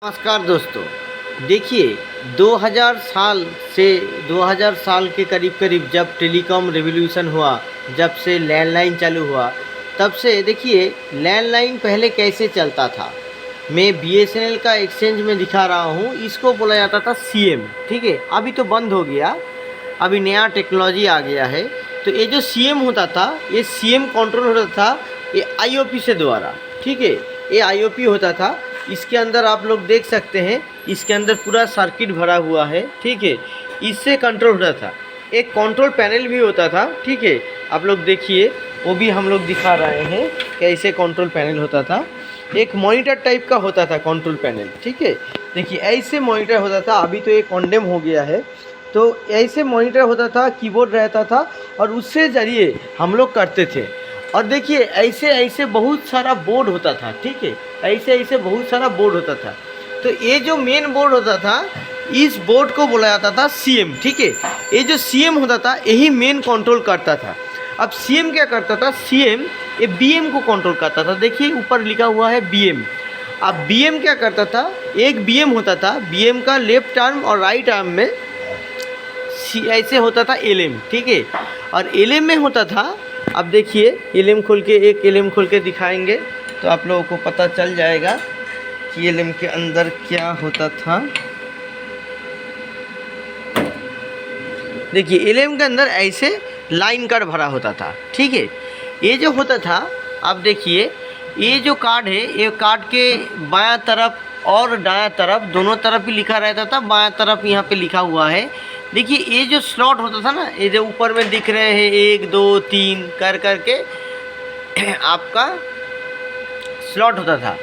नमस्कार दोस्तों। देखिए 2000 साल से 2000 साल के करीब करीब जब टेलीकॉम रिवॉल्यूशन हुआ, जब से लैंडलाइन चालू हुआ, तब से देखिए लैंडलाइन पहले कैसे चलता था। मैं बीएसएनएल का एक्सचेंज में दिखा रहा हूँ, इसको बोला जाता था सीएम। ठीक है, अभी तो बंद हो गया, अभी नया टेक्नोलॉजी आ गया है। तो ये जो सीएम होता था, ये सीएम कंट्रोल होता था ये आईओपी से द्वारा। ठीक है, ये आईओपी होता था। इसके अंदर आप लोग देख सकते हैं, इसके अंदर पूरा सर्किट भरा हुआ है। ठीक है, इससे कंट्रोल होता था। एक कंट्रोल पैनल भी होता था। ठीक है, आप लोग देखिए, वो भी हम लोग दिखा रहे हैं कैसे कंट्रोल पैनल होता था। एक मॉनिटर टाइप का होता था कंट्रोल पैनल। ठीक है, देखिए ऐसे मॉनिटर होता था। अभी तो ये कॉन्डेम हो गया है। तो ऐसे मॉनिटर होता था, कीबोर्ड रहता था और उससे ज़रिए हम लोग करते थे। और देखिए ऐसे ऐसे बहुत सारा बोर्ड होता था। ठीक है, ऐसे ऐसे बहुत सारा बोर्ड होता था। तो ये जो मेन बोर्ड होता था, इस बोर्ड को बोला जाता था सीएम। ठीक है, ये जो सीएम होता था यही मेन कंट्रोल करता था। अब सीएम क्या करता था, सीएम ये बीएम को कंट्रोल करता था। देखिए ऊपर लिखा हुआ है बीएम। अब बीएम क्या करता था, एक बीएम होता था, बीएम का लेफ्ट आर्म और राइट आर्म में ऐसे होता था एलएम। ठीक है, और एलएम में होता था, अब देखिए एलएम खोल के, एक एलएम खोल के दिखाएंगे तो आप लोगों को पता चल जाएगा कि एलएम के अंदर क्या होता था। देखिए एलएम के अंदर ऐसे लाइन कार्ड भरा होता था। ठीक है, ये जो होता था, आप देखिए ये जो कार्ड है, ये कार्ड के बायां तरफ और दायां तरफ दोनों तरफ ही लिखा रहता था। बायां तरफ यहाँ पे लिखा हुआ है। देखिए ये जो स्लॉट होता था ना, ये जो ऊपर में दिख रहे हैं 1 2 3 कर करके आपका स्लॉट होता था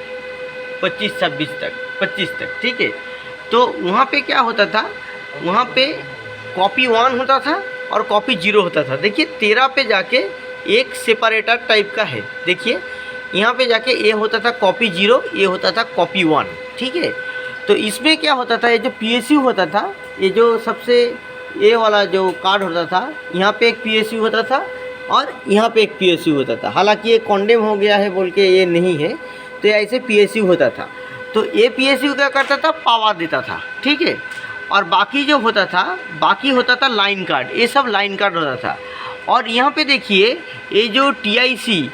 25 26 तक, 25 तक। ठीक है, तो वहाँ पे क्या होता था, वहाँ पे कॉपी 1 होता था और कॉपी 0 होता था। देखिए 13 पे जाके एक सेपरेटर टाइप का है। देखिए यहाँ पे जाके ये होता था कॉपी 0, ये होता था कॉपी 1। ठीक है, तो इसमें क्या होता था, ये जो पीएसयू होता था, ये जो सबसे ये वाला जो कार्ड होता था, यहाँ पे एक पीएसयू होता था और यहाँ पे एक पीएसयू होता था। हालांकि ये कॉन्डेम हो गया है बोल के ये नहीं है, तो ऐसे पीएसयू होता था। तो ये पीएसयू क्या करता था, पावर देता था। ठीक है, और बाकी जो होता था, बाकी होता था लाइन कार्ड, ये सब लाइन कार्ड होता था। और यहाँ पे देखिए ये जो टीआईसी,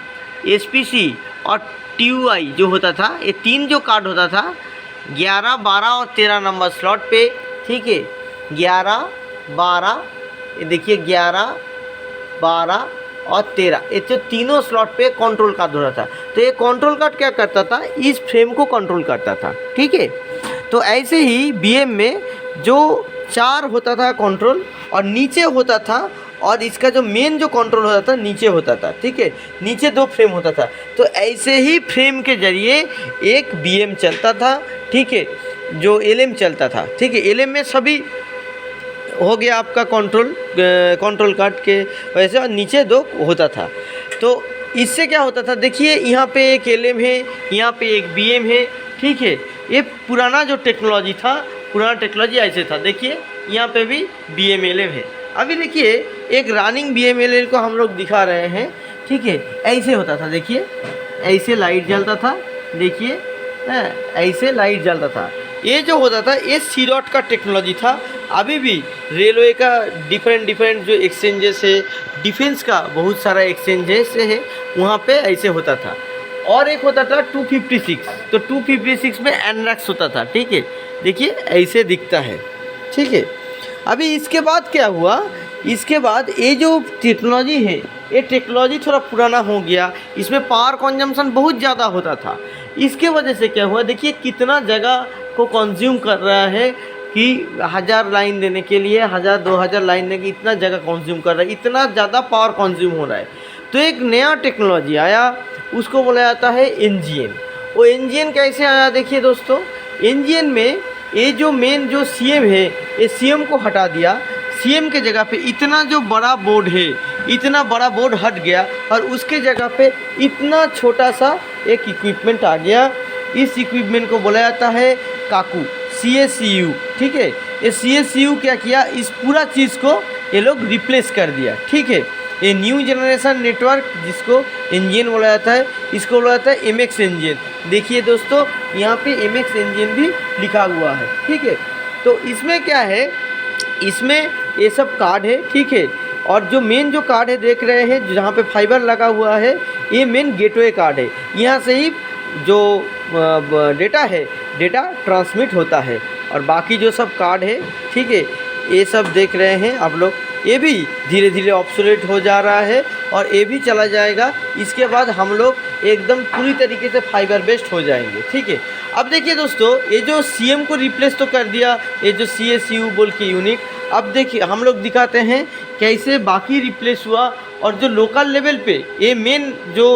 एसपीसी और टीयूआई जो होता था, ये 3 जो कार्ड होता था 11 12 और 13 नंबर स्लॉट पे। ठीक है, 11 12, ये देखिए 11 12 और 13, ये जो तीनों स्लॉट पे कंट्रोल कार्ड होता था। तो ये कंट्रोल कार्ड क्या करता था, इस फ्रेम को कंट्रोल करता था। ठीक है, तो ऐसे ही बीएम में जो 4 होता था कंट्रोल और नीचे होता था, और इसका जो मेन जो कंट्रोल होता था नीचे होता था। ठीक है, नीचे 2 फ्रेम होता था। तो ऐसे ही फ्रेम के जरिए एक बीएम चलता था। ठीक है, जो एलएम चलता था। ठीक है, एलएम में सभी हो गया आपका कंट्रोल कार्ड के वैसे, और नीचे 2 होता था। तो इससे क्या होता था, देखिए यहाँ पे एक एलएम है, यहाँ पे एक बीएम है। ठीक है, ये पुराना जो टेक्नोलॉजी था, पुराना टेक्नोलॉजी ऐसे था। देखिए यहाँ पे भी बीएम एलएम है। अभी देखिए एक रनिंग बीएमएलएल को हम लोग दिखा रहे हैं। ठीक है, ऐसे होता था। देखिए ऐसे लाइट जलता था। देखिए ऐसे लाइट जलता था। ये जो होता था ये सीडॉट का टेक्नोलॉजी था। अभी भी रेलवे का डिफरेंट जो एक्सचेंजेस है, डिफेंस का बहुत सारा एक्सचेंजेस है, वहाँ पे ऐसे होता था। और एक होता था 256, तो 256 में एनरक्स होता था। ठीक है, देखिए ऐसे दिखता है। ठीक है, अभी इसके बाद क्या हुआ, इसके बाद ये जो टेक्नोलॉजी है, ये टेक्नोलॉजी थोड़ा पुराना हो गया। इसमें पावर कंजम्पशन बहुत ज़्यादा होता था। इसके वजह से क्या हुआ, देखिए कितना जगह को कंज्यूम कर रहा है कि 1000 लाइन देने के लिए 1000 2000 लाइन देने की इतना जगह कंज्यूम कर रहा है, इतना ज़्यादा पावर कंज्यूम हो रहा है। तो एक नया टेक्नोलॉजी आया, उसको बोला जाता है एनजीएन। वो एनजीएन कैसे आया, देखिए दोस्तों, एनजीएन में ये जो मेन जो सीएम है, ये सीएम को हटा दिया। सीएम के जगह पे इतना जो बड़ा बोर्ड है, इतना बड़ा बोर्ड हट गया और उसके जगह पे इतना छोटा सा एक इक्विपमेंट आ गया। इस इक्विपमेंट को बोला जाता है काकू, CSCU। ठीक है, ये CSCU क्या किया, इस पूरा चीज़ को ये लोग रिप्लेस कर दिया। ठीक है, ये न्यू जनरेशन नेटवर्क जिसको इंजन बोला जाता है, इसको बोला जाता है एमएक्स इंजन। देखिए दोस्तों यहाँ पे एमएक्स इंजन भी लिखा हुआ है, ठीक है। तो इसमें क्या है, इसमें ये सब कार्ड है, ठीक है। और जो मेन जो कार्ड है देख रहे हैं जहाँ पे फाइबर लगा हुआ है, ये मेन गेटवे कार्ड है। यहाँ से ही जो डेटा है, डेटा ट्रांसमिट होता है। और बाकी जो सब कार्ड है, ठीक है, ये सब देख रहे हैं आप लोग, ये भी धीरे धीरे ऑब्सोलेट हो जा रहा है और ये भी चला जाएगा। इसके बाद हम लोग एकदम पूरी तरीके से फाइबर बेस्ड हो जाएंगे, ठीक है। अब देखिए दोस्तों, ये जो सीएम को रिप्लेस तो कर दिया, ये जो CSU बोल के यूनिट, अब देखिए हम लोग दिखाते हैं कैसे बाकी रिप्लेस हुआ। और जो लोकल लेवल पे ये मेन जो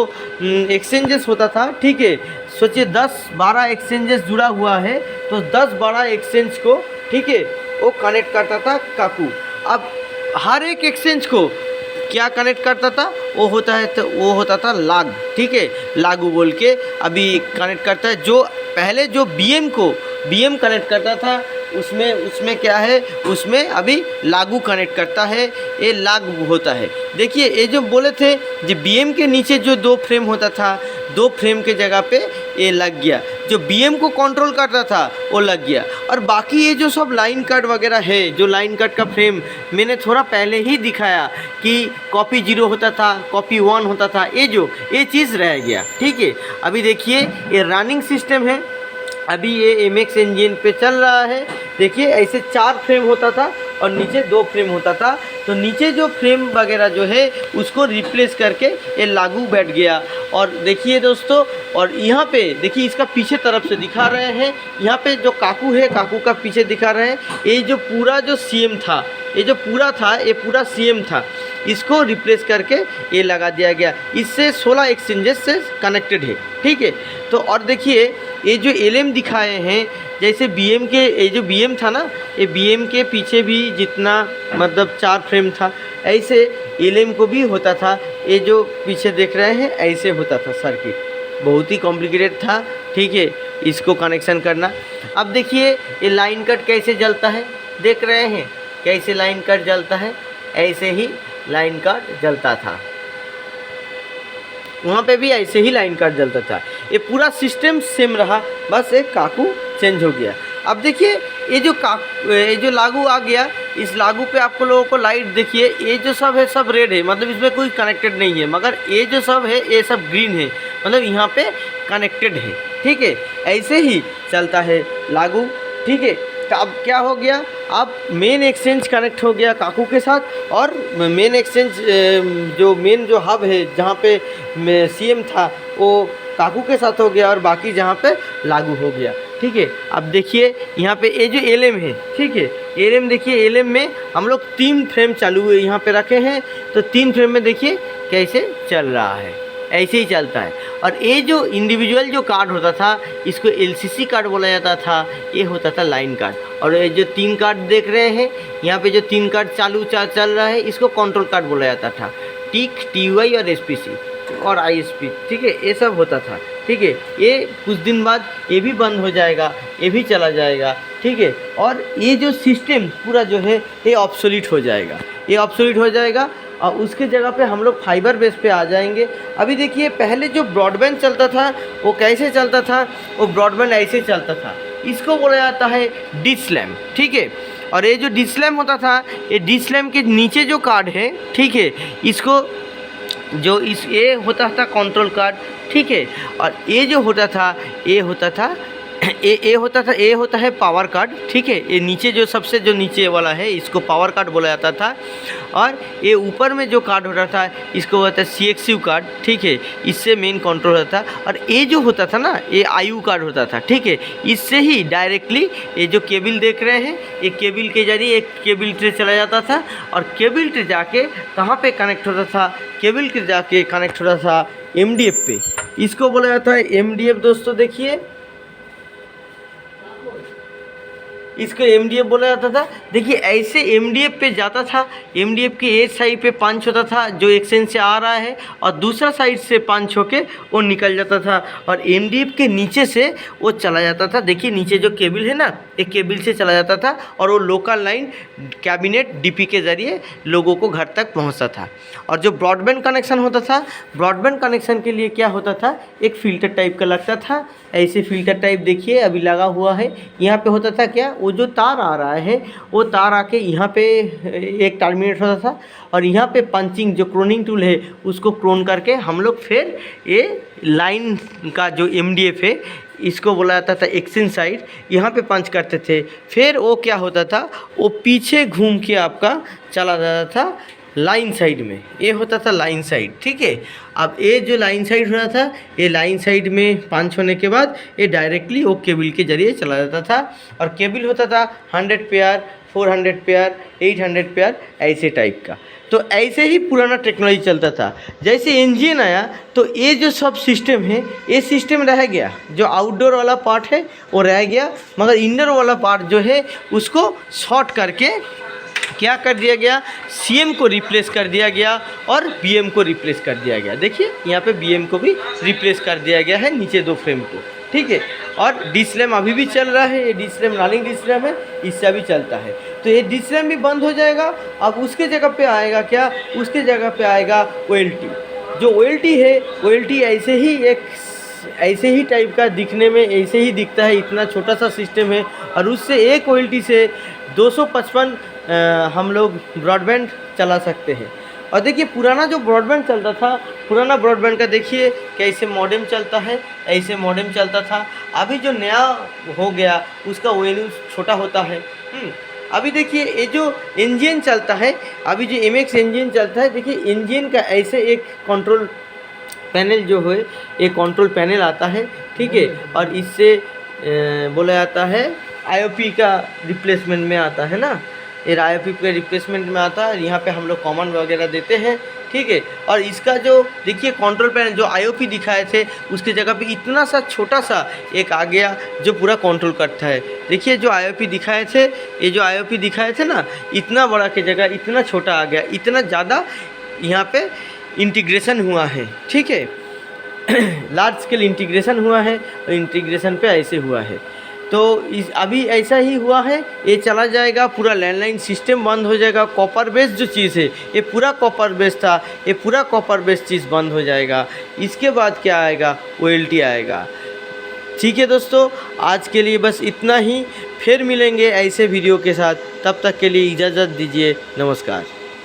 एक्सचेंजेस होता था, ठीक है, सोचिए 10-12 एक्सचेंजेस जुड़ा हुआ है, तो 10-12 एक्सचेंज को, ठीक है, वो कनेक्ट करता था काकू। अब हर एक एक्सचेंज को क्या कनेक्ट करता था, वो होता था लाग, ठीक है, लागू बोल के अभी कनेक्ट करता है। जो पहले जो BM कनेक्ट करता था, उसमें क्या है, उसमें अभी लागू कनेक्ट करता है, ये लागू होता है। देखिए ये जो बोले थे जो BM के नीचे जो 2 फ्रेम होता था, 2 फ्रेम के जगह पे ये लग गया। जो BM को कंट्रोल करता था वो लग गया। और बाकी ये जो सब लाइन कट वगैरह है, जो लाइन कट का फ्रेम मैंने थोड़ा पहले ही दिखाया कि कॉपी 0 होता था, कॉपी 1 होता था, ये चीज़ रह गया, ठीक है। अभी देखिए ये रनिंग सिस्टम है, अभी ये MX इंजन पे चल रहा है। देखिए ऐसे 4 फ्रेम होता था और नीचे 2 फ्रेम होता था। तो नीचे जो फ्रेम वगैरह जो है उसको रिप्लेस करके ये लागू बैठ गया। और देखिए दोस्तों, और यहाँ पे देखिए इसका पीछे तरफ से दिखा रहे हैं, यहाँ पे जो काकू है, काकू का पीछे दिखा रहे हैं, ये जो पूरा जो CM था, ये जो पूरा था, ये पूरा CM था, इसको रिप्लेस करके ये लगा दिया गया। इससे 16 एक्सचेंजेस से कनेक्टेड है, ठीक है। तो और देखिए ये जो LM दिखाए हैं, जैसे BM के, ये जो BM था ना, ये BM के पीछे भी जितना मतलब 4 फ्रेम था, ऐसे LM को भी होता था। ये जो पीछे देख रहे हैं ऐसे होता था सर्किट, बहुत ही कॉम्प्लिकेटेड था, ठीक है, इसको कनेक्शन करना। अब देखिए ये लाइन कट कैसे जलता है, देख रहे हैं कैसे लाइन कट जलता है, ऐसे ही लाइन कट जलता था, वहाँ पे भी ऐसे ही लाइन कट जलता था। ये पूरा सिस्टम सेम रहा, बस एक काकू चेंज हो गया। अब देखिए ये जो लागू आ गया, इस लागू पे आपको लोगों को लाइट देखिए, ये जो सब है सब रेड है, मतलब इसमें कोई कनेक्टेड नहीं है, मगर ये जो सब है ये सब ग्रीन है, मतलब यहाँ पे कनेक्टेड है, ठीक है। ऐसे ही चलता है लागू, ठीक है। तो अब क्या हो गया, अब मेन एक्सचेंज कनेक्ट हो गया काकू के साथ, और मेन एक्सचेंज जो मेन जो हब है जहाँ पे CM था वो काकू के साथ हो गया, और बाकी जहाँ पे लागू हो गया, ठीक है। अब देखिए यहाँ पे ये जो LM है, ठीक है, LM देखिए, LM में हम लोग 3 फ्रेम चालू हुए यहाँ पे रखे हैं, तो 3 फ्रेम में देखिए कैसे चल रहा है, ऐसे ही चलता है। और ये जो इंडिविजुअल जो कार्ड होता था, इसको LCC कार्ड बोला जाता था, ये होता था लाइन कार्ड। और ये जो 3 कार्ड देख रहे हैं यहाँ पे, जो 3 कार्ड चल रहा है, इसको कंट्रोल कार्ड बोला जाता था, TIC, TY और SPC और ISP, ठीक है, ये सब होता था, ठीक है। ये कुछ दिन बाद ये भी बंद हो जाएगा, ये भी चला जाएगा, ठीक है। और ये जो सिस्टम पूरा जो है ये ऑब्सोलीट हो जाएगा, ये ऑब्सोलीट हो जाएगा, और उसके जगह पे हम लोग फाइबर बेस पे आ जाएंगे। अभी देखिए पहले जो ब्रॉडबैंड चलता था वो कैसे चलता था, वो ब्रॉडबैंड ऐसे चलता था, इसको बोला जाता है DSLAM, ठीक है। और ये जो DSLAM होता था, ये DSLAM के नीचे जो कार्ड है, ठीक है, इसको जो ये होता था कंट्रोल कार्ड, ठीक है। और ये जो होता था ये होता है पावर कार्ड, ठीक है। ये नीचे जो सबसे जो नीचे वाला है इसको पावर कार्ड बोला जाता था। और ये ऊपर में जो कार्ड होता था इसको होता है CXU कार्ड, ठीक है, इससे मेन कंट्रोल होता था। और ये जो होता था ना, ये IU कार्ड होता था, ठीक है, इससे ही डायरेक्टली ये जो केबल देख रहे हैं, ये केबल के जरिए एक केबल ट्रे चला जाता था, और केबल ट्रे जाके कहाँ पे कनेक्ट होता था, केबल ट्रे जाके कनेक्ट होता था MDF पे, इसको बोला जाता है MDF। दोस्तों देखिए इसको एमडीएफ बोला जाता था। देखिए ऐसे एमडीएफ पे जाता था, एमडीएफ के एक साइड पे पंच होता था जो एक्सचेंज से आ रहा है, और दूसरा साइड से पंच होके वो निकल जाता था, और एमडीएफ के नीचे से वो चला जाता था। देखिए नीचे जो केबल है ना, एक केबल से चला जाता था, और वो लोकल लाइन कैबिनेट डीपी के ज़रिए लोगों को घर तक पहुंचता था। और जो ब्रॉडबैंड कनेक्शन होता था, ब्रॉडबैंड कनेक्शन के लिए क्या होता था, एक फ़िल्टर टाइप का लगता था, ऐसे फ़िल्टर टाइप देखिए अभी लगा हुआ है। यहाँ पे होता था क्या, वो जो तार आ रहा है वो तार आके यहाँ पे एक टर्मिनेट होता था, और यहाँ पे पंचिंग जो क्रोनिंग टूल है उसको क्रोन करके हम लोग फिर ये लाइन का जो एमडीएफ है इसको बोला जाता था एक्सचेंज साइड, यहाँ पे पंच करते थे। फिर वो क्या होता था, वो पीछे घूम के आपका चला जाता था लाइन साइड में, ये होता था लाइन साइड। ठीक है, अब ये जो लाइन साइड हो रहा था, ये लाइन साइड में पंच होने के बाद ये डायरेक्टली वो केबल के ज़रिए चला जाता था, और केबल होता था 100 पेयर, 400 पेयर, 800 पेयर, ऐसे टाइप का। तो ऐसे ही पुराना टेक्नोलॉजी चलता था। जैसे इंजन आया तो ये जो सब सिस्टम है, ये सिस्टम रह गया, जो आउटडोर वाला पार्ट है वो रह गया, मगर इंडोर वाला पार्ट जो है उसको शॉर्ट करके क्या कर दिया गया, सीएम को रिप्लेस कर दिया गया और बीएम को रिप्लेस कर दिया गया। देखिए यहाँ पे बीएम को भी रिप्लेस कर दिया गया है नीचे दो फ्रेम को। ठीक है, और डिस्लैम अभी भी चल रहा है, ये डिस्लैम रनिंग डिस्लैम है, इससे भी चलता है। तो ये डिस्लैम भी बंद हो जाएगा। अब उसके जगह पे आएगा क्या, उसके जगह पे आएगा ओएलटी। जो ओएलटी है, ओएलटी ऐसे ही टाइप का दिखने में ऐसे ही दिखता है, इतना छोटा सा सिस्टम है, और उससे एक ओएलटी से 255 हम लोग ब्रॉडबैंड चला सकते हैं। और देखिए पुराना जो ब्रॉडबैंड चलता था, पुराना ब्रॉडबैंड का देखिए कैसे मॉडेम चलता है, ऐसे मॉडेम चलता था। अभी जो नया हो गया उसका वॉल्यूम छोटा होता है। अभी देखिए ये जो इंजन चलता है, अभी जो एमएक्स इंजन चलता है, देखिए इंजन का ऐसे एक कंट्रोल पैनल जो है, एक कंट्रोल पैनल आता है। ठीक है, और इससे बोला जाता है आईओपी का रिप्लेसमेंट में आता है ना, ये आईओपी के रिप्लेसमेंट में आता है। यहाँ पे हम लोग कॉमन वगैरह देते हैं। ठीक है, और इसका जो देखिए कंट्रोल पैनल जो आईओपी दिखाए थे उसके जगह पे इतना सा छोटा सा एक आ गया जो पूरा कंट्रोल करता है। देखिए जो आईओपी दिखाए थे, ये जो आईओपी दिखाए थे ना, इतना बड़ा के जगह इतना छोटा आ गया, इतना ज़्यादा यहाँ पे इंटीग्रेशन हुआ है। ठीक है, लार्ज स्केल इंटीग्रेशन हुआ है, और इंटीग्रेशन पे ऐसे हुआ है। तो अभी ऐसा ही हुआ है, ये चला जाएगा, पूरा लैंडलाइन सिस्टम बंद हो जाएगा। कॉपर बेस्ड जो चीज़ है, ये पूरा कॉपर बेस्ड था, ये पूरा कॉपर बेस्ड चीज़ बंद हो जाएगा। इसके बाद क्या आएगा, ओएलटी आएगा। ठीक है दोस्तों, आज के लिए बस इतना ही, फिर मिलेंगे ऐसे वीडियो के साथ, तब तक के लिए इजाज़त दीजिए, नमस्कार।